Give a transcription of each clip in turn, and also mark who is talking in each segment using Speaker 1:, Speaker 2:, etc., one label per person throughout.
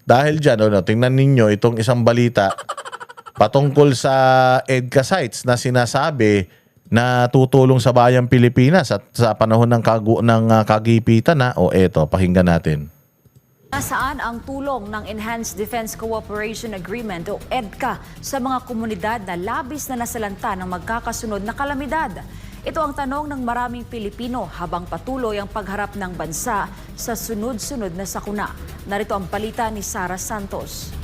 Speaker 1: Dahil dyan, tingnan ninyo itong isang balita patungkol sa EDCA sites na sinasabi na tutulong sa bayang Pilipinas at sa panahon ng kagipitan na. Eto, pakinggan natin.
Speaker 2: Nasaan ang tulong ng Enhanced Defense Cooperation Agreement o EDCA sa mga komunidad na labis na nasalanta ng magkakasunod na kalamidad? Ito ang tanong ng maraming Pilipino habang patuloy ang pagharap ng bansa sa sunod-sunod na sakuna. Narito ang balita ni Sara Santos.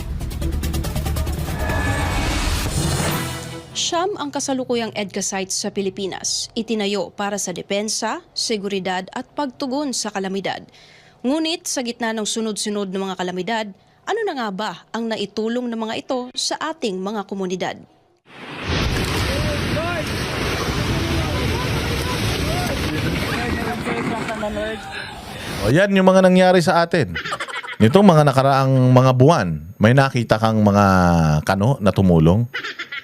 Speaker 3: Siyam ang kasalukuyang EDCA sites sa Pilipinas, itinayo para sa depensa, seguridad at pagtugon sa kalamidad. Ngunit sa gitna ng sunod-sunod na mga kalamidad, ano na nga ba ang naitulong ng mga ito sa ating mga komunidad?
Speaker 1: Yan yung mga nangyari sa atin. Nitong mga nakaraang mga buwan, may nakita kang mga kano na tumulong.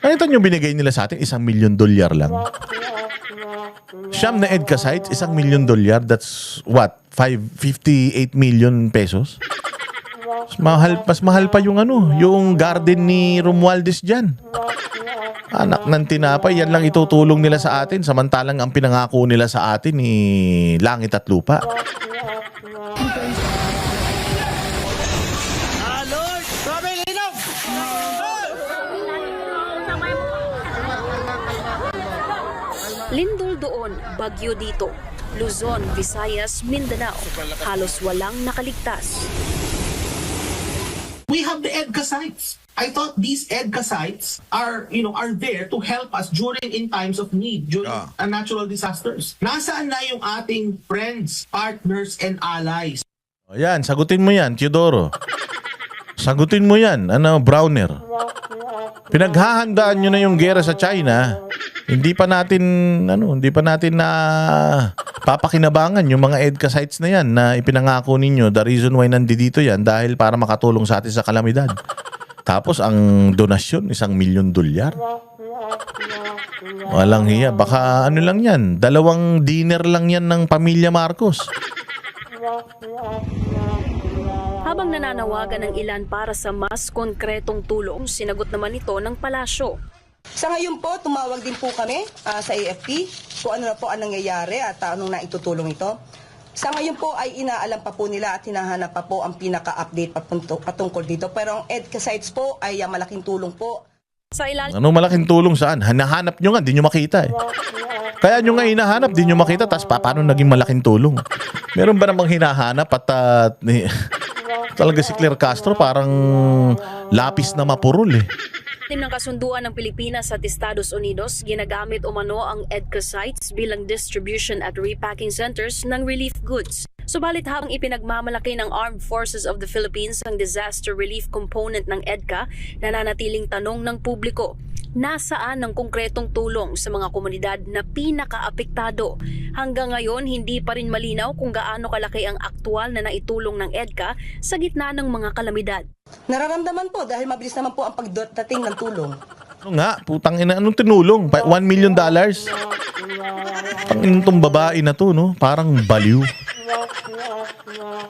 Speaker 1: Ito yung binigay nila sa atin, $1 million lang. Siyam na EDCA sites, $1 million. That's what? 58 million pesos? Mas mahal pa yung yung garden ni Romualdez dyan. Anak ng tinapay, yan lang itutulong nila sa atin. Samantalang ang pinangako nila sa atin ni langit at lupa.
Speaker 3: Lindol doon, bagyo dito. Luzon, Visayas, Mindanao, halos walang nakaligtas.
Speaker 4: We have the EDCA sites. I thought these EDCA sites are there to help us in times of need, during natural disasters. Nasaan na yung ating friends, partners, and allies?
Speaker 1: Yan, sagutin mo yan, Teodoro. Sagutin mo yan, Browner. Pinaghahandaan nyo na yung gera sa China. Hindi pa natin na papakinabangan yung mga EDCA sites na yan na ipinangako ninyo. The reason why nandito yan dahil para makatulong sa atin sa kalamidad. Tapos ang donasyon, $1 million. Walang hiya. Baka lang yan, 2 dinner lang yan ng pamilya Marcos.
Speaker 3: Habang nananawagan ng ilan para sa mas konkretong tulong, sinagot naman ito ng palasyo.
Speaker 5: Sa ngayon po, tumawag din po kami sa AFP kung ano na po ang nangyayari at anong naitutulong ito. Sa ngayon po ay inaalam pa po nila at hinahanap pa po ang pinaka-update patungkol dito. Pero ang EDCA sites po ay malaking tulong po.
Speaker 3: Sa ilalim
Speaker 1: Anong malaking tulong saan? Hanahanap nyo nga, di nyo makita eh. Kaya nyo nga hinahanap, di nyo makita, tapos paano naging malaking tulong? Meron ba namang hinahanap at talaga si Claire Castro parang lapis na mapurol eh.
Speaker 3: ng kasunduan ng Pilipinas at Estados Unidos, ginagamit umano ang EDCA sites bilang distribution at repacking centers ng relief goods. Subalit habang ipinagmamalaki ng Armed Forces of the Philippines ang disaster relief component ng EDCA, nananatiling tanong ng publiko, nasaan ang konkretong tulong sa mga komunidad na pinakaapektado? Hanggang ngayon, hindi pa rin malinaw kung gaano kalaki ang aktual na naitulong ng EDCA sa gitna ng mga kalamidad.
Speaker 5: Nararamdaman po dahil mabilis naman po ang pagdating ng tulong.
Speaker 1: Ano nga, putang ina, anong tinulong? $1 million? Pangin tong babae na to, no? Parang baliw.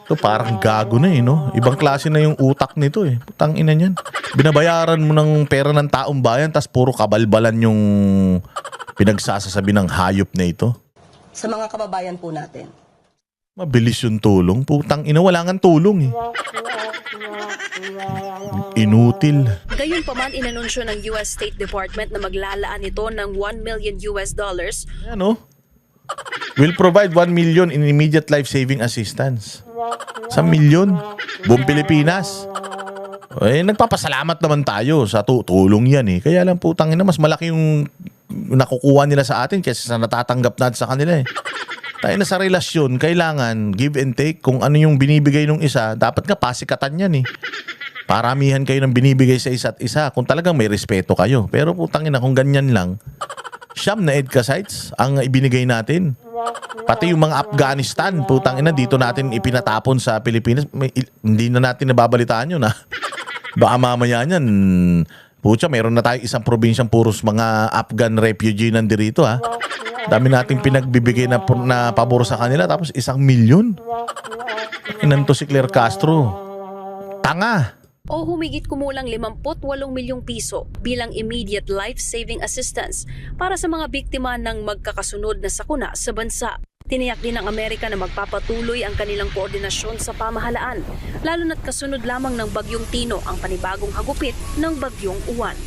Speaker 1: Ito parang gago na eh, no? Ibang klase na yung utak nito eh. Putang ina niyan. Binabayaran mo ng pera ng taong bayan tas puro kabalbalan yung pinagsasasabi ng hayop na ito.
Speaker 5: Sa mga kababayan po natin.
Speaker 1: Mabilis yung tulong. Putang ina, wala nga tulong eh. Inutil.
Speaker 3: Gayunpaman, inanunsyo ng US State Department na maglalaan ito ng $1 million.
Speaker 1: Ano? Will provide 1 million in immediate life-saving assistance. Sa milyon. Buong Pilipinas. Eh, nagpapasalamat naman tayo sa tulong yan eh. Kaya lang putang ina, mas malaki yung nakukuha nila sa atin kaysa sa natatanggap natin sa kanila eh. Tayo na sa relasyon, kailangan give and take. Kung ano yung binibigay ng isa, dapat nga pasikatan yan eh. Paramihan kayo ng binibigay sa isa't isa kung talagang may respeto kayo. Pero putang ina, kung ganyan lang, siyam na EDCA sites ang ibinigay natin. Pati yung mga Afghanistan, putang ina, dito natin ipinatapon sa Pilipinas. Hindi na natin nababalitaan yun ha. Baka mamaya niyan, putya, meron na tayo isang probinsyang puros mga Afghan refugee nandirito ha. Dami nating pinagbibigay na pabor sa kanila tapos 1 milyon. Inanto si Claire Castro. tanga.
Speaker 3: o humigit kumulang 58 milyong piso bilang immediate life-saving assistance para sa mga biktima ng magkakasunod na sakuna sa bansa. Tiniyak din ng Amerika na magpapatuloy ang kanilang koordinasyon sa pamahalaan, lalo na't kasunod lamang ng Bagyong Tino ang panibagong hagupit ng Bagyong Uwan.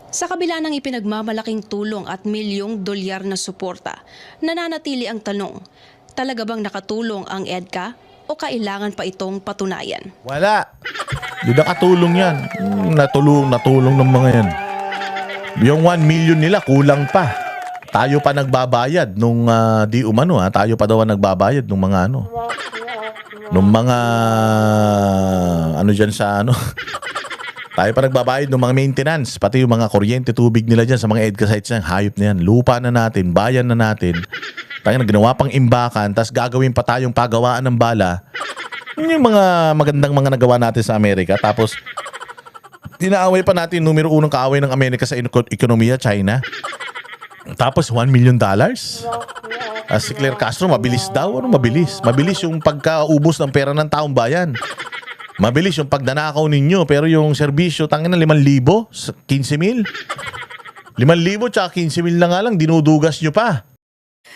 Speaker 3: Sa kabila ng ipinagmamalaking tulong at milyong dolyar na suporta, nananatili ang tanong, talaga bang nakatulong ang EDCA o kailangan pa itong patunayan?
Speaker 1: Wala. Di nakatulong yan. Natulong ng mga yan. Yung 1 million nila, kulang pa. Tayo pa nagbabayad nung di umano tayo pa daw ang nagbabayad nung mga nung mga dyan sa tayo pa nagbabayad ng mga maintenance, pati yung mga kuryente, tubig nila dyan sa mga EDCA sites na hayop na yan. Lupa na natin, bayan na natin. Tayo na ginawa pang imbakan, tas gagawin pa tayong pagawaan ng bala. Yun yung mga magandang mga nagawa natin sa Amerika. Tapos inaaway pa natin numero unong kaaway ng Amerika sa ekonomiya, China. Tapos $1 million. Si Claire Castro, mabilis daw. Ano mabilis? Mabilis yung pagkaubos ng pera ng taong bayan. Mabilis yung pagdanakaw ninyo. Pero yung serbisyo, tangin na 5,000, 15,000. 5,000 tsaka 15,000 na nga lang, dinudugas nyo pa.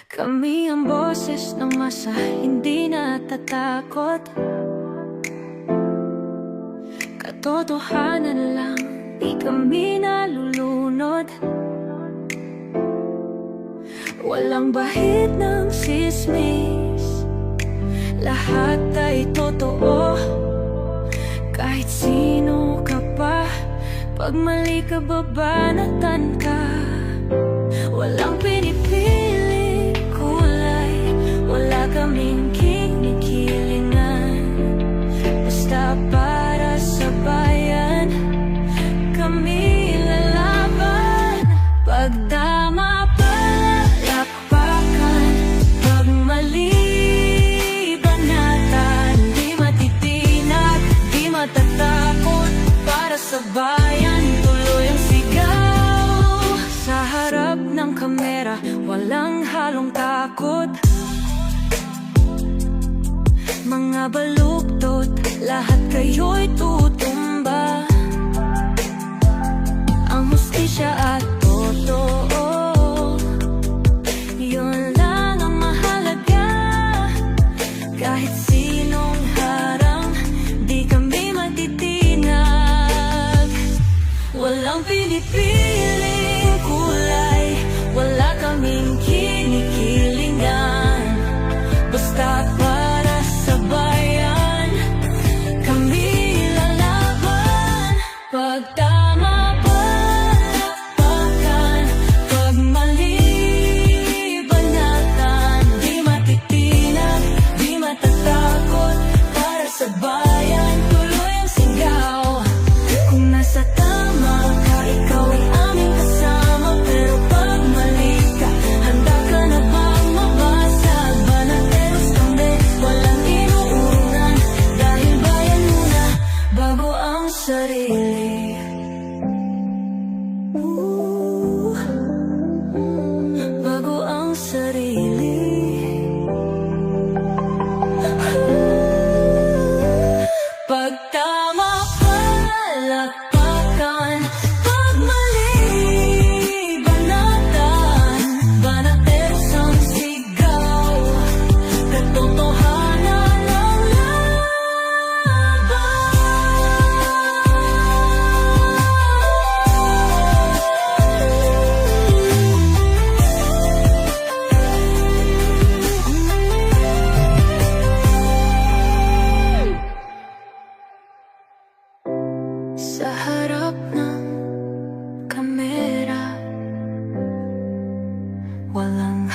Speaker 6: Kami ang boses ng masa, hindi natatakot. Katotohanan lang, di kami nalulunod. Walang bahid ng sismis, lahat ay totoo. Kahit sino ka pa, pag mali ka babanatan ka. Walang pinipili kulay, wala kaming kinikilingan. Basta para sa bayan, kami lalaban. Pagdama palakpakan, pag mali banatan. Di matitinag, di matatakot, para sa bayan tuloy ang sigaw. Sa harap ng kamera, walang halong takot. Mga baluktot, lahat kayo'y tutumba. Ang hustisya at totoo, yun lang ang mahalaga. Kahit sinong harang, di kami matitinag. Walang pinipiling kulay, wala kaming kinikilingan. Basta para sa bayan, kami lalaban. Pag tama palakpakan, pag mali banatan. Di matitinag, di matatakot, para sa bayan tuloy ang sigaw. Kung nasa tama ka, ikaw ay aming kasama. Pero pag mali ka, handa ka na bang mabasag? Banateros kami, walang inuunan. Dahil bayan muna, bago ang sarili. Bago ang sarili. Pag tama palakpakan, pag mali banatan. Banateros ang sigaw, katotohanan ang sa harap ng kamera, walang